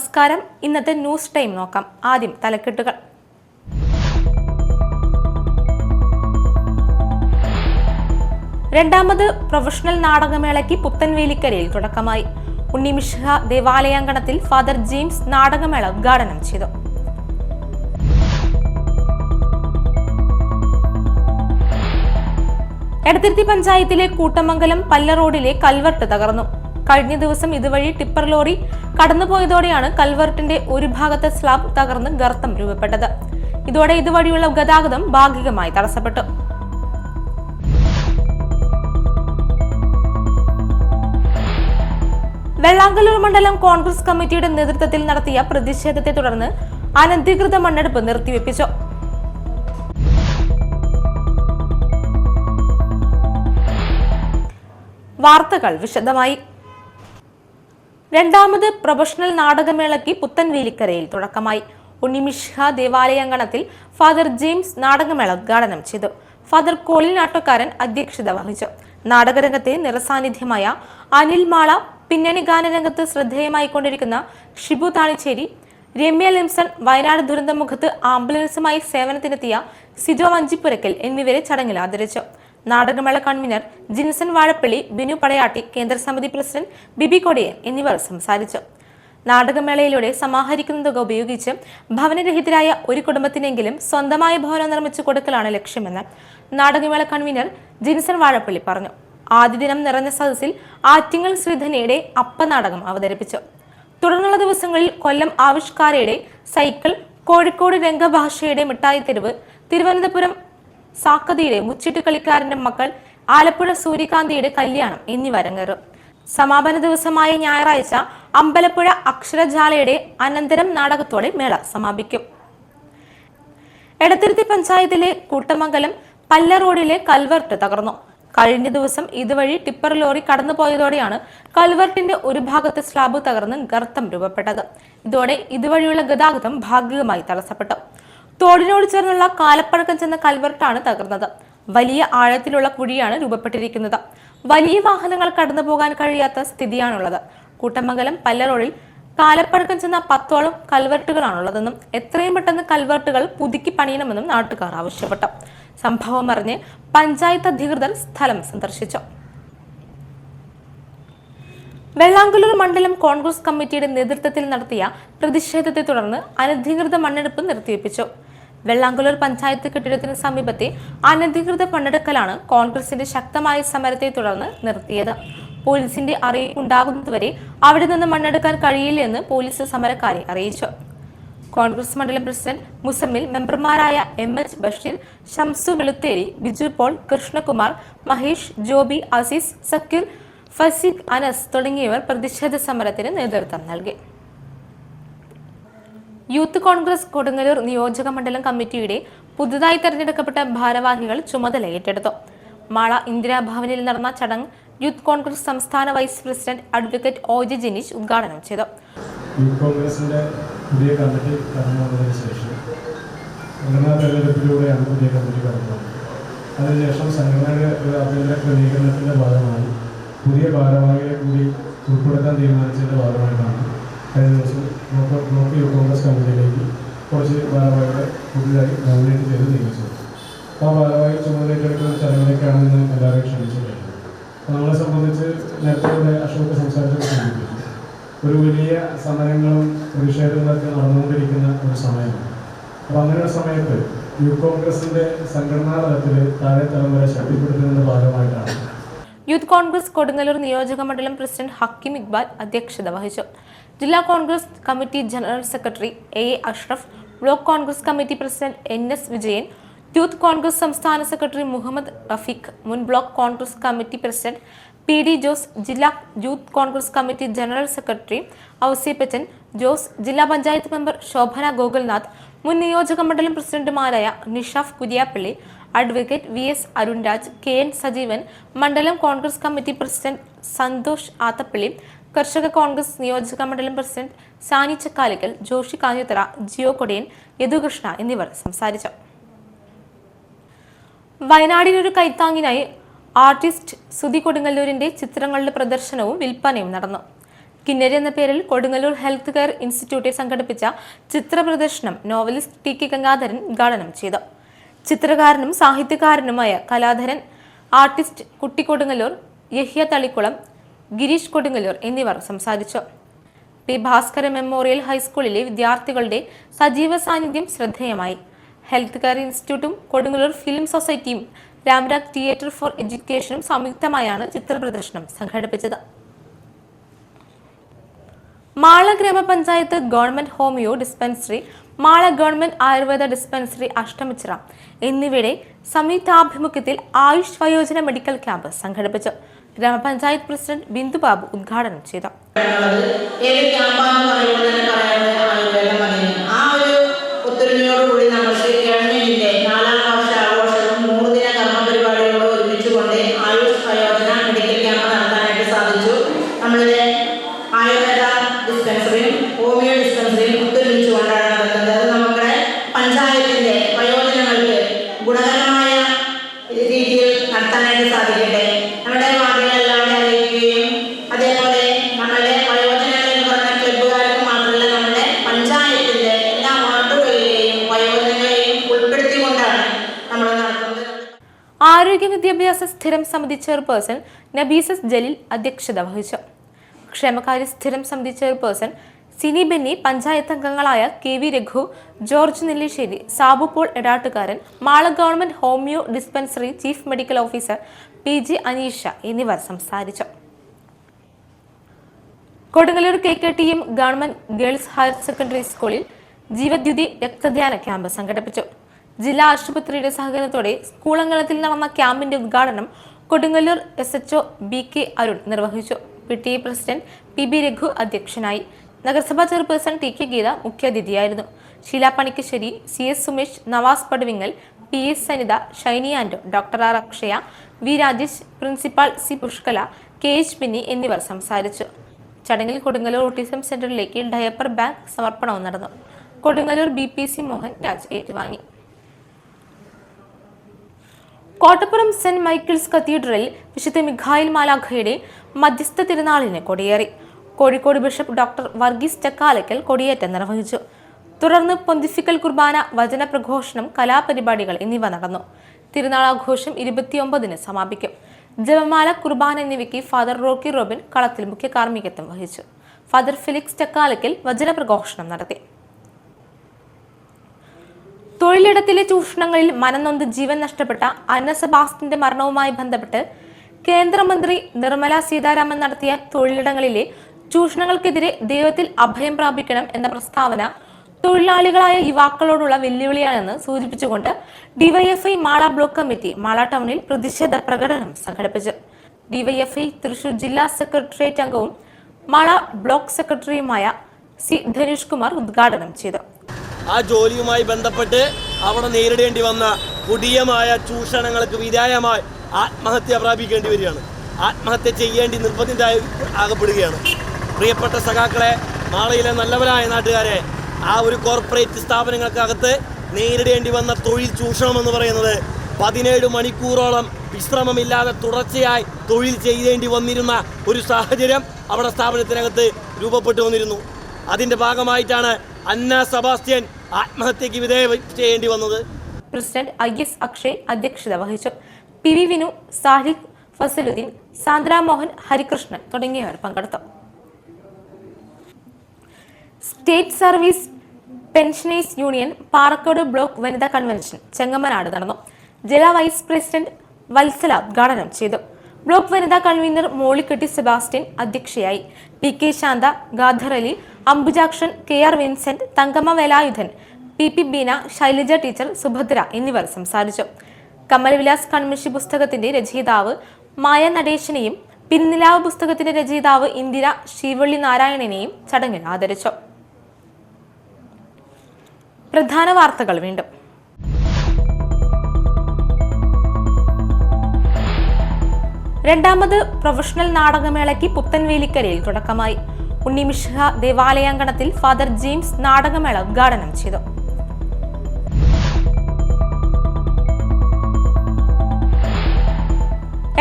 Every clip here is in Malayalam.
നമസ്കാരം. ഇന്നത്തെ ന്യൂസ് ടൈം നോക്കാം. ആദ്യം തലക്കെട്ടുകൾ. രണ്ടാമത് പ്രൊഫഷണൽ നാടകമേളയ്ക്ക് പുത്തൻവേലിക്കരയിൽ തുടക്കമായി. ഉണ്ണിമിശിഹ ദേവാലയാങ്കണത്തിൽ ഫാദർ ജെയിംസ് നാടകമേള ഉദ്ഘാടനം ചെയ്തു. എടത്തിരുത്തി പഞ്ചായത്തിലെ കൂട്ടമംഗലം പല്ല റോഡിലെ കൽവർട്ട് തകർന്നു. കഴിഞ്ഞ ദിവസം ഇതുവഴി ടിപ്പർ ലോറി കടന്നുപോയതോടെയാണ് കൽവർട്ടിന്റെ ഒരു ഭാഗത്തെ സ്ലാബ് തകർന്ന് ഗർത്തം രൂപപ്പെട്ടത്. ഇതോടെ ഇതുവഴിയുള്ള ഗതാഗതം ഭാഗികമായി തടസ്സപ്പെട്ടു. വെള്ളാങ്കല്ലൂർ മണ്ഡലം കോൺഗ്രസ് കമ്മിറ്റിയുടെ നേതൃത്വത്തിൽ നടത്തിയ പ്രതിഷേധത്തെ തുടർന്ന് അനധികൃത മണ്ണെടുപ്പ് നിർത്തിവെപ്പിച്ചു. വാർത്തകൾ വിശദമായി. രണ്ടാമത് പ്രൊഫഷണൽ നാടകമേളയ്ക്ക് പുത്തൻവേലിക്കരയിൽ തുടക്കമായി. ഉണ്ണിമിശിഹ ദേവാലയാങ്കണത്തിൽ ഫാദർ ജെയിംസ് നാടകമേള ഉദ്ഘാടനം ചെയ്തു. ഫാദർ കോളിൻ ആട്ടക്കാരൻ അധ്യക്ഷത വഹിച്ചു. നാടകരംഗത്തെ നിറസാന്നിധ്യമായ അനിൽ മാള, പിന്നണി ഗാനരംഗത്ത് ശ്രദ്ധേയമായിക്കൊണ്ടിരിക്കുന്ന ഷിബു താണിച്ചേരി, രമ്യ ലിംസൺ, വയനാട് ദുരന്തമുഖത്ത് ആംബുലൻസുമായി സേവനത്തിനെത്തിയ സിജോ വഞ്ചിപ്പുരക്കൽ എന്നിവരെ ചടങ്ങിൽ ആദരിച്ചു. നാടകമേള കൺവീനർ ജിൻസൺ വാഴപ്പള്ളി, ബിനു പടയാട്ടി, കേന്ദ്ര സമിതി പ്രസിഡന്റ് ബിബി കൊടിയൻ എന്നിവർ സംസാരിച്ചു. നാടകമേളയിലൂടെ സമാഹരിക്കുന്ന തുക ഉപയോഗിച്ച് ഭവനരഹിതരായ ഒരു കുടുംബത്തിനെങ്കിലും സ്വന്തമായ ഭവനം നിർമ്മിച്ചു കൊടുക്കലാണ് ലക്ഷ്യമെന്ന് നാടകമേള കൺവീനർ ജിൻസൺ വാഴപ്പള്ളി പറഞ്ഞു. ആദ്യ ദിനം നിറഞ്ഞ സദസ്സിൽ ആറ്റിങ്ങൽ ശ്രീധനയുടെ അപ്പനാടകം അവതരിപ്പിച്ചു. തുടർന്നുള്ള ദിവസങ്ങളിൽ കൊല്ലം ആവിഷ്കാരയുടെ സൈക്കിൾ, കോഴിക്കോട് രംഗഭാഷയുടെ മിഠായിത്തെരുവ്, തിരുവനന്തപുരം സാക്കതിയുടെ മുച്ചിട്ട് കളിക്കാരന്റെ മക്കൾ, ആലപ്പുഴ സൂര്യകാന്തിയുടെ കല്യാണം എന്നിവ അരങ്ങേറും. സമാപന ദിവസമായ ഞായറാഴ്ച അമ്പലപ്പുഴ അക്ഷരജാലയുടെ അനന്തരം നാടകത്തോടെ മേള സമാപിക്കും. എടത്തിരുത്തി പഞ്ചായത്തിലെ കൂട്ടമംഗലം പല്ല റോഡിലെ കൽവർട്ട് തകർന്നു. കഴിഞ്ഞ ദിവസം ഇതുവഴി ടിപ്പർ ലോറി കടന്നുപോയതോടെയാണ് കൽവർട്ടിന്റെ ഒരു ഭാഗത്തെ സ്ലാബ് തകർന്ന് ഗർത്തം രൂപപ്പെട്ടത്. ഇതോടെ ഇതുവഴിയുള്ള ഗതാഗതം ഭാഗികമായി തടസ്സപ്പെട്ടു. തോടിനോട് ചേർന്നുള്ള കാലപ്പഴക്കം ചെന്ന കൽവർട്ടാണ് തകർന്നത്. വലിയ ആഴത്തിലുള്ള കുഴിയാണ് രൂപപ്പെട്ടിരിക്കുന്നത്. വലിയ വാഹനങ്ങൾ കടന്നു പോകാൻ കഴിയാത്ത സ്ഥിതിയാണുള്ളത്. കൂട്ടമംഗലം പല്ല റോഡിൽ കാലപ്പഴക്കം ചെന്ന 10ഓളം കൽവർട്ടുകളാണുള്ളതെന്നും എത്രയും പെട്ടെന്ന് കൽവർട്ടുകൾ പുതുക്കി പണിയണമെന്നും നാട്ടുകാർ ആവശ്യപ്പെട്ടു. സംഭവം അറിഞ്ഞ് പഞ്ചായത്ത് അധികൃതർ സ്ഥലം സന്ദർശിച്ചു. വെള്ളാങ്കല്ലൂർ മണ്ഡലം കോൺഗ്രസ് കമ്മിറ്റിയുടെ നേതൃത്വത്തിൽ നടത്തിയ പ്രതിഷേധത്തെ തുടർന്ന് അനധികൃത മണ്ണെടുപ്പ് നിർത്തിവെപ്പിച്ചു. വെള്ളാങ്കല്ലൂർ പഞ്ചായത്ത് കെട്ടിടത്തിന് സമീപത്തെ അനധികൃത മണ്ണെടുക്കലാണ് കോൺഗ്രസിന്റെ ശക്തമായ സമരത്തെ തുടർന്ന് നിർത്തിയത്. പോലീസിന്റെ അറിയിപ്പുണ്ടാകുന്നതുവരെ അവിടെ നിന്ന് മണ്ണെടുക്കാൻ കഴിയില്ലെന്ന് പോലീസ് സമരക്കാരെ അറിയിച്ചു. കോൺഗ്രസ് മണ്ഡലം പ്രസിഡന്റ് മുസമ്മിൽ, മെമ്പർമാരായ എം.എച്ച്. ബഷീർ, ഷംസു വെളുത്തേരി, ബിജു പോൾ, കൃഷ്ണകുമാർ, മഹേഷ്, ജോബി, അസീസ്, സക്കീർ, ഫസീഖ്, അനസ് തുടങ്ങിയവർ പ്രതിഷേധ സമരത്തിന് നേതൃത്വം നൽകി. യൂത്ത് കോൺഗ്രസ് കൊടുങ്ങല്ലൂർ നിയോജക മണ്ഡലം കമ്മിറ്റിയുടെ പുതുതായി തെരഞ്ഞെടുക്കപ്പെട്ട ഭാരവാഹികൾ ചുമതല ഏറ്റെടുത്തു. മാള ഇന്ദിരാഭവനിൽ നടന്ന ചടങ്ങ് യൂത്ത് കോൺഗ്രസ് സംസ്ഥാന വൈസ് പ്രസിഡന്റ് അഡ്വക്കേറ്റ് ഒ.ജെ. ജിനീഷ് ഉദ്ഘാടനം ചെയ്തു. യൂത്ത് കോൺഗ്രസിന്റെ പുതിയ കമ്മിറ്റി കടന്നു വന്നതിന് ശേഷം സംഘടനാ തെരഞ്ഞെടുപ്പിലൂടെയാണ് പുതിയ കമ്മിറ്റി കടന്നു വന്നത്. അതിനുശേഷം സംഘടനയുടെ ഒരു ആഭ്യന്തര ക്രമീകരണത്തിന്റെ ഭാഗമായി പുതിയ ഭാരവാഹികളെ കൂടി ഉൾപ്പെടുത്താൻ തീരുമാനിച്ചതിന്റെ ഭാഗമായിട്ടാണ് കഴിഞ്ഞ ദിവസം ബ്ലോക്ക് യൂത്ത് കോൺഗ്രസ് കമ്മിറ്റിയിലേക്ക് കുറച്ച് ഭാരവാഹികളെ പുതിയതായി നോമിനേറ്റ് ചെയ്ത് നിയമിച്ചത്. ആ ഭാരവാഹി ചുമതലയേറ്റെടുക്കുന്ന ചടങ്ങിലേക്കാണ് ഇന്ന് എല്ലാവരെയും ക്ഷണിച്ചത്. നമ്മളെ സംബന്ധിച്ച് നേരത്തെ ഇവിടെ അശോക് സംസാരിച്ചപ്പോൾ സൂചിപ്പിച്ചു, ഒരു വലിയ സമരങ്ങളും പ്രതിഷേധങ്ങളൊക്കെ നടന്നുകൊണ്ടിരിക്കുന്ന ഒരു സമയമാണ്. അപ്പോൾ അങ്ങനെയുള്ള സമയത്ത് യൂത്ത് കോൺഗ്രസിന്റെ സംഘടനാ തലത്തിൽ താഴെ തലം വരെ ശക്തിപ്പെടുത്തുന്നതിന്റെ ഭാഗമായിട്ടാണ് യൂത്ത് കോൺഗ്രസ് കൊടുങ്ങല്ലൂർ നിയോജക മണ്ഡലം പ്രസിഡന്റ് ഹക്കീം ഇക്ബാൽ അധ്യക്ഷത വഹിച്ചു. ജില്ലാ Congress committee general secretary A Ashraf, block Congress committee president N S. Vijayan, youth Congress സംസ്ഥാന സെക്രട്ടറി മുഹമ്മദ് റഫീഖ്, മുൻ block Congress committee president P D. Jose, ജില്ലാ youth Congress committee general secretary Ouseppachan Jose, ജില്ലാ പഞ്ചായത്ത് മെമ്പർ ശോഭന ഗോകുൽനാഥ്, മുൻ നിയോജക മണ്ഡലം പ്രസിഡന്റുമാരായ Nishaf Kuriappally, advocate V S. Arunraj, K N. Sajeevan, മണ്ഡലം Congress committee president Santhosh Athappilly, കർഷക കോൺഗ്രസ് നിയോജക മണ്ഡലം പ്രസിഡന്റ് സാനി ചക്കാലിക്കൽ, ജോഷി കാഞ്ഞിത്തറ, ജിയോ കൊടിയൻ, യദുകൃഷ്ണ എന്നിവർ സംസാരിച്ചു. വയനാടിനൊരു കൈത്താങ്ങിനായി ആർട്ടിസ്റ്റ് സുധി കൊടുങ്ങല്ലൂരിന്റെ ചിത്രങ്ങളുടെ പ്രദർശനവും വിൽപ്പനയും നടന്നു. കിന്നരി എന്ന പേരിൽ കൊടുങ്ങല്ലൂർ ഹെൽത്ത് കെയർ ഇൻസ്റ്റിറ്റ്യൂട്ടിൽ സംഘടിപ്പിച്ച ചിത്ര പ്രദർശനം നോവലിസ്റ്റ് ടി.കെ. ഗംഗാധരൻ ഉദ്ഘാടനം ചെയ്തു. ചിത്രകാരനും സാഹിത്യകാരനുമായ കലാധരൻ, ആർട്ടിസ്റ്റ് കുട്ടി കൊടുങ്ങല്ലൂർ, യഹ്യ തളിക്കുളം, ഗിരീഷ് കൊടുങ്ങല്ലൂർ എന്നിവർ സംസാരിച്ചു. പി. ഭാസ്കര മെമ്മോറിയൽ ഹൈസ്കൂളിലെ വിദ്യാർത്ഥികളുടെ സജീവ സാന്നിധ്യം ശ്രദ്ധേയമായി. ഹെൽത്ത് കെയർ ഇൻസ്റ്റിറ്റ്യൂട്ടും കൊടുങ്ങല്ലൂർ ഫിലിം സൊസൈറ്റിയും രാംരാഗ് തിയേറ്റർ ഫോർ എഡ്യൂക്കേഷനും സംയുക്തമായാണ് ചിത്ര പ്രദർശനം സംഘടിപ്പിച്ചത്. മാള ഗ്രാമപഞ്ചായത്ത് government homeo dispensary, Mala government Ayurveda dispensary Ashtamichira എന്നിവയുടെ സംയുക്താഭിമുഖ്യത്തിൽ ആയുഷ് വയോജന മെഡിക്കൽ ക്യാമ്പ് സംഘടിപ്പിച്ചു. ഗ്രാമപഞ്ചായത്ത് പ്രസിഡന്റ് ബിന്ദു ബാബു ഉദ്ഘാടനം ചെയ്തു. ഡിസ്പെൻസറിയും ഹോമിയോ ഡിസ്പെൻസറിയും ഒത്തൊരുമിച്ചുകൊണ്ടാണ് നടക്കുന്നത്. അത് നമ്മുടെ പഞ്ചായത്തിന്റെ വയോജനങ്ങൾക്ക് ഗുണകരമായ രീതിയിൽ നടത്താനായിട്ട് സാധിക്കട്ടെ. നമ്മുടെ വാർഡുകളെല്ലാവരും അറിയിക്കുകയും അതേപോലെ നമ്മുടെ വയോജനങ്ങളിൽ പറഞ്ഞ ക്ലബ്ബുകാർക്ക് മാത്രമല്ല നമ്മുടെ പഞ്ചായത്തിന്റെ എല്ലാ വാർഡുകളിലെയും വയോജനങ്ങളെയും ഉൾപ്പെടുത്തിക്കൊണ്ടാണ് നമ്മൾ നടത്തുന്നത്. ആരോഗ്യ വിദ്യാഭ്യാസ സ്ഥിരം സമിതി ചെയർപേഴ്സൺ നബീസസ് ജലീൽ അധ്യക്ഷത വഹിച്ചു. ക്ഷേമകാര്യ സ്ഥിരം സമിതി ചെയർപേഴ്സൺ സിനി ബെന്നി, പഞ്ചായത്ത് അംഗങ്ങളായ KV Raghu, George Nellissery, Sabu Paul Edattukaran, Mala government homeo dispensary chief medical officer PG Aneesha എന്നിവർ സംസാരിച്ചു. Kodungallur KKTM government girls higher secondary സ്കൂളിൽ ജീവദ്യുതി രക്തദാന ക്യാമ്പ് സംഘടിപ്പിച്ചു. ജില്ലാ ആശുപത്രിയുടെ സഹകരണത്തോടെ സ്കൂൾ അങ്കണത്തിൽ നടന്ന ക്യാമ്പിന്റെ ഉദ്ഘാടനം കൊടുങ്ങല്ലൂർ SHO BK അരുൺ നിർവഹിച്ചു. PTA പ്രസിഡന്റ് PB രഘു അധ്യക്ഷനായി. നഗരസഭാ ചെയർപേഴ്സൺ TK ഗീത മുഖ്യാതിഥിയായിരുന്നു. Sheela Panikkassery, CS Sumesh, Navas Paduvingal, PS Sanitha, Shiny Ando, doctor R Akshaya, V Rajesh, principal C Pushkala, KH Binny എന്നിവർ സംസാരിച്ചു. ചടങ്ങിൽ കൊടുങ്ങല്ലൂർ ഓട്ടിസം സെന്ററിലേക്ക് ഡയപ്പർ ബാഗ് സമർപ്പണവും നടന്നു. കൊടുങ്ങല്ലൂർ BPC മോഹൻ രാജ് ഏറ്റുവാങ്ങി. കോട്ടപ്പുറം സെന്റ് മൈക്കിൾസ് കത്തീഡ്രലിൽ വിശുദ്ധ മിഖായിൽ മാലാഖയുടെ മധ്യസ്ഥ തിരുനാളിന് കൊടിയേറി. കോഴിക്കോട് ബിഷപ്പ് ഡോക്ടർ വർഗീസ് ചക്കാലക്കൽ കൊടിയേറ്റം നിർവഹിച്ചു. തുടർന്ന് പൊന്തിഫിക്കൽ കുർബാന, വചന പ്രഘോഷണം, കലാപരിപാടികൾ എന്നിവ നടന്നു. തിരുനാളാഘോഷം 29-ന് സമാപിക്കും. ജപമാല, കുർബാന എന്നിവയ്ക്ക് ഫാദർ റോക്കി റോബിൻ കളത്തിൽ മുഖ്യ കാർമ്മികത്വം വഹിച്ചു. ഫാദർ ഫിലിക്സ് ചക്കാലക്കൽ വചന പ്രഘോഷണം നടത്തി. തൊഴിലിടത്തിലെ ചൂഷണങ്ങളിൽ മനംനൊന്ത് ജീവൻ നഷ്ടപ്പെട്ട അന്ന സെബാസ്റ്റ്യന്റെ മരണവുമായി ബന്ധപ്പെട്ട് കേന്ദ്രമന്ത്രി നിർമ്മല സീതാരാമൻ നടത്തിയ തൊഴിലിടങ്ങളിലെ ചൂഷണങ്ങൾക്കെതിരെ ദൈവത്തിൽ അഭയം പ്രാപിക്കണം എന്ന പ്രസ്താവന തൊഴിലാളികളായ യുവാക്കളോടുള്ള വെല്ലുവിളിയാണെന്ന് സൂചിപ്പിച്ചുകൊണ്ട് DYFI Mala block committee Mala ടൗണിൽ പ്രതിഷേധ പ്രകടനം സംഘടിപ്പിച്ചു. DYFI തൃശൂർ ജില്ലാ സെക്രട്ടേറിയറ്റ് അംഗവും മാള ബ്ലോക്ക് സെക്രട്ടറിയുമായ C ധനുഷ് കുമാർ ഉദ്ഘാടനം ചെയ്തു. ആ ജോലിയുമായി ബന്ധപ്പെട്ട് അവിടെ നേരിടേണ്ടി വന്ന കൊടിയമായ ചൂഷണങ്ങൾക്ക് വിധേയമായി ആത്മഹത്യ പ്രാപിക്കേണ്ടി വരികയാണ്. ആത്മഹത്യ ചെയ്യേണ്ടി നിർബന്ധിതരാകപ്പെടുകയാണ്. പ്രിയപ്പെട്ട സഖാക്കളെ, മാളയിലെ നല്ലവരായ നാട്ടുകാരെ, ആ ഒരു കോർപ്പറേറ്റ് സ്ഥാപനങ്ങൾക്കകത്ത് നേരിടേണ്ടി വന്ന തൊഴിൽ ചൂഷണം എന്ന് പറയുന്നത് 17 മണിക്കൂറോളം വിശ്രമമില്ലാതെ തുടർച്ചയായി തൊഴിൽ ചെയ്യേണ്ടി വന്നിരുന്ന ഒരു സാഹചര്യം അവിടെ സ്ഥാപനത്തിനകത്ത് രൂപപ്പെട്ടു വന്നിരുന്നു. അതിൻ്റെ ഭാഗമായിട്ടാണ് അന്ന സെബാസ്റ്റ്യൻ ആത്മഹത്യക്ക് വിധേയം ചെയ്യേണ്ടി വന്നത്. പ്രസിഡന്റ് IS അക്ഷയ് അധ്യക്ഷത വഹിച്ചു. PV വിനു, സാഹിദ് ഫസലുദ്ദീൻ, സാന്ദ്ര മോഹൻ, ഹരികൃഷ്ണൻ തുടങ്ങിയവർ പങ്കെടുത്തു. State service pensioners union Parakkode block വനിതാ കൺവെൻഷൻ ചെങ്ങമനാട് നടന്നു. ജില്ലാ വൈസ് പ്രസിഡന്റ് വത്സല ഉദ്ഘാടനം ചെയ്തു. ബ്ലോക്ക് വനിതാ കൺവീനർ മോളിക്കെട്ടി സെബാസ്റ്റ്യൻ അധ്യക്ഷയായി. PK Shantha, Gadar Ali, Ambujakshan, KR Vincent, Thankamma Velayudhan, PP Beena, Shailaja teacher, Subhadra എന്നിവർ സംസാരിച്ചു. കമൽവിലാസ് കൺമഷി പുസ്തകത്തിന്റെ രചയിതാവ് മായ നടേശനെയും പിൻനിലാവ് പുസ്തകത്തിന്റെ രചയിതാവ് ഇന്ദിര ശ്രീവള്ളി നാരായണനെയും ചടങ്ങിൽ ആദരിച്ചു. പ്രധാന വാർത്തകൾ വീണ്ടും. രണ്ടാമത് പ്രൊഫഷണൽ നാടകമേളയ്ക്ക് പുത്തൻവേലിക്കരയിൽ തുടക്കമായി. ഉണ്ണിമിഷ്ഹ ദേവാലയാങ്കണത്തിൽ ഫാദർ ജെയിംസ് നാടകമേള ഉദ്ഘാടനം ചെയ്തു.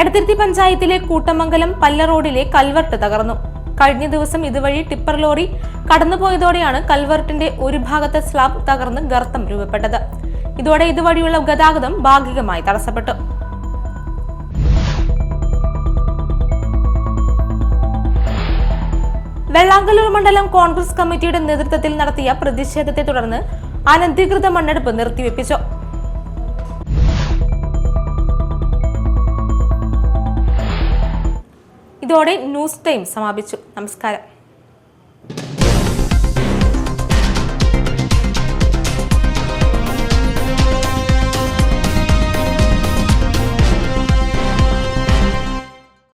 എടത്തിരുത്തി പഞ്ചായത്തിലെ കൂട്ടമംഗലം പല്ല റോഡിലെ കൽവർട്ട് തകർന്നു. കഴിഞ്ഞ ദിവസം ഇതുവഴി ടിപ്പർ ലോറി കടന്നുപോയതോടെയാണ് കൽവർട്ടിന്റെ ഒരു ഭാഗത്തെ സ്ലാബ് തകർന്ന് ഗർത്തം രൂപപ്പെട്ടത്. ഇതോടെ ഇതുവഴിയുള്ള ഗതാഗതം ഭാഗികമായി തടസ്സപ്പെട്ടു. വെള്ളാങ്കല്ലൂർ മണ്ഡലം കോൺഗ്രസ് കമ്മിറ്റിയുടെ നേതൃത്വത്തിൽ നടത്തിയ പ്രതിഷേധത്തെ തുടർന്ന് അനധികൃത മണ്ണെടുപ്പ് നിർത്തിവെപ്പിച്ചു. ഇതോടെ ന്യൂസ് ടൈം സമാപിച്ചു. നമസ്കാരം.